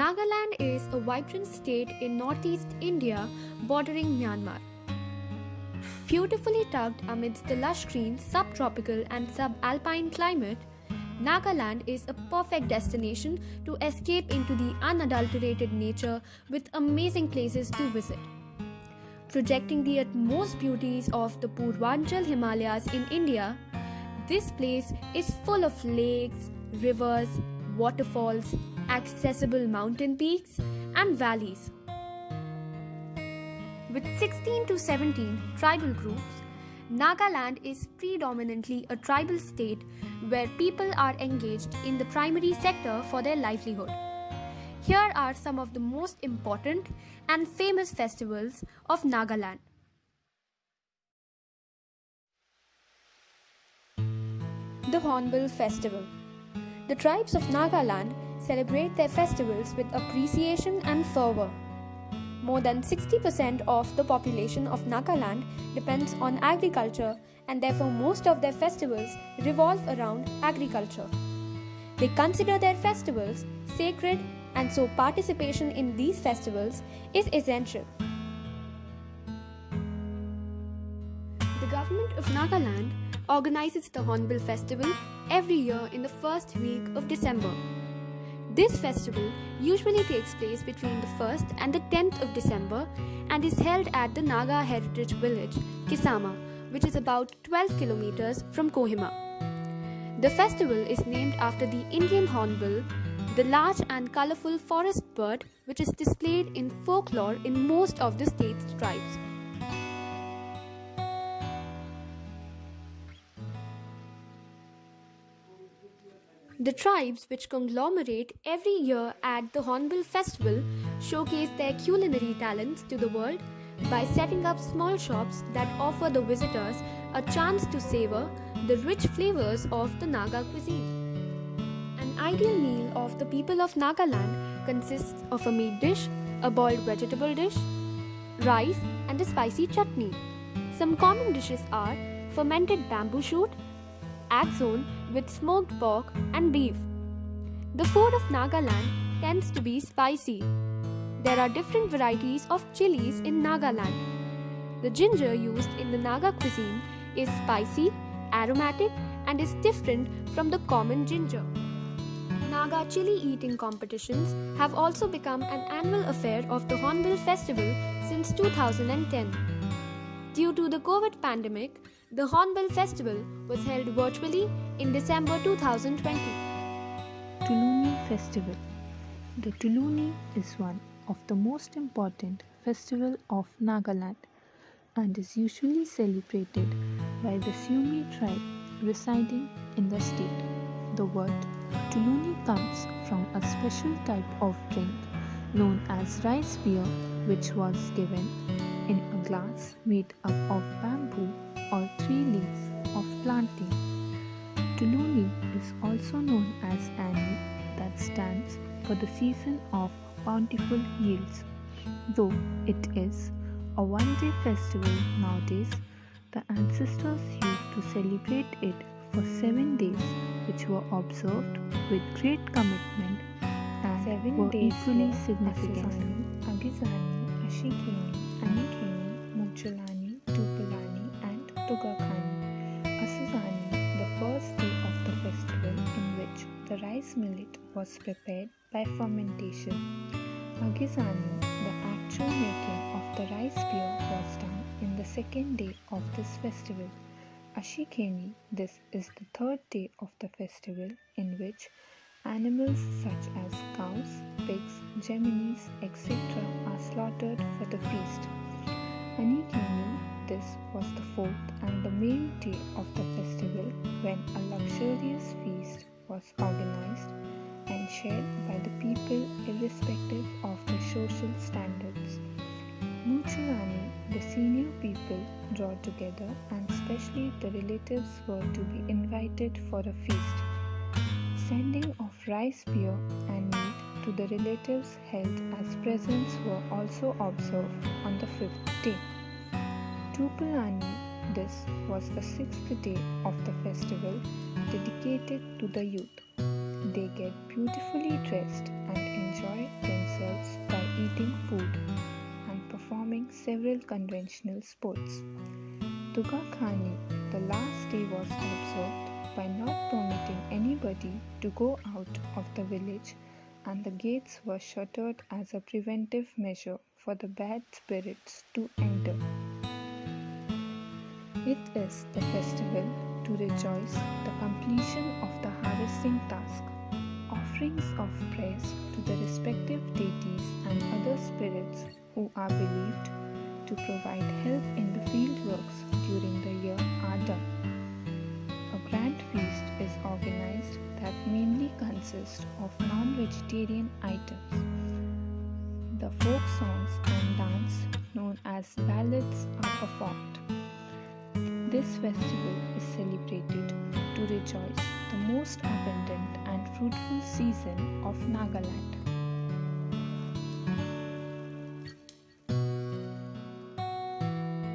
Nagaland is a vibrant state in northeast India bordering Myanmar. Beautifully tucked amidst the lush green subtropical and subalpine climate, Nagaland is a perfect destination to escape into the unadulterated nature with amazing places to visit. Projecting the utmost beauties of the Purvanchal Himalayas in India, this place is full of lakes, rivers, waterfalls, accessible mountain peaks, and valleys. With 16 to 17 tribal groups, Nagaland is predominantly a tribal state where people are engaged in the primary sector for their livelihood. Here are some of the most important and famous festivals of Nagaland. The Hornbill Festival. The tribes of Nagaland celebrate their festivals with appreciation and fervor. More than 60% of the population of Nagaland depends on agriculture, and therefore most of their festivals revolve around agriculture. They consider their festivals sacred, and so participation in these festivals is essential. The government of Nagaland organizes the Hornbill Festival every year in the first week of December. This festival usually takes place between the 1st and the 10th of December and is held at the Naga Heritage Village, Kisama, which is about 12 kilometers from Kohima. The festival is named after the Indian hornbill, the large and colorful forest bird which is displayed in folklore in most of the state's tribes. The tribes which conglomerate every year at the Hornbill Festival showcase their culinary talents to the world by setting up small shops that offer the visitors a chance to savor the rich flavors of the Naga cuisine. An ideal meal of the people of Nagaland consists of a meat dish, a boiled vegetable dish, rice, and a spicy chutney. Some common dishes are fermented bamboo shoot, axon with smoked pork and beef. The food of Nagaland tends to be spicy. There are different varieties of chilies in Nagaland. The ginger used in the Naga cuisine is spicy, aromatic, and is different from the common ginger. Naga chili eating competitions have also become an annual affair of the Hornbill Festival since 2010. Due to the COVID pandemic, the Hornbill Festival was held virtually in December 2020. Tuluni Festival. The Tuluni is one of the most important festivals of Nagaland and is usually celebrated by the Sumi tribe residing in the state. The word Tuluni comes from a special type of drink known as rice beer, which was given in a glass made up of bamboo or 3 leaves of plantain. Tuluni is also known as Ani, that stands for the season of bountiful yields. Though it is a one-day festival nowadays, the ancestors used to celebrate it for 7 days, which were observed with great commitment and were equally significant. Agizani, Ashikeni, Anikeni, Muchalani, Tupalani, and Tugakhani. Asazani, the first day of the festival in which the rice millet was prepared by fermentation. Agizani, the actual making of the rice beer was done in the second day of this festival. Ashikeni, this is the third day of the festival in which animals such as cows, pigs, geminis, etc. are slaughtered for the feast. Anikeni, this was the fourth and the main day of the festival when a luxurious feast was organized and shared by the people irrespective of their social standards. Muchalani, the senior people draw together and especially the relatives were to be invited for a feast. Sending of rice beer and meat to the relatives held as presents were also observed on the 5th day. Tupalani, this was the 6th day of the festival dedicated to the youth. They get beautifully dressed and enjoy themselves several conventional sports. Tugakhani, the last day was observed by not permitting anybody to go out of the village, and the gates were shuttered as a preventive measure for the bad spirits to enter. It is the festival to rejoice the completion of the harvesting task. Offerings of praise to the respective deities and other spirits who are believed to provide help in the field works during the year are done. A grand feast is organized that mainly consists of non-vegetarian items. The folk songs and dance known as ballads are performed. This festival is celebrated to rejoice the most abundant and fruitful season of Nagaland.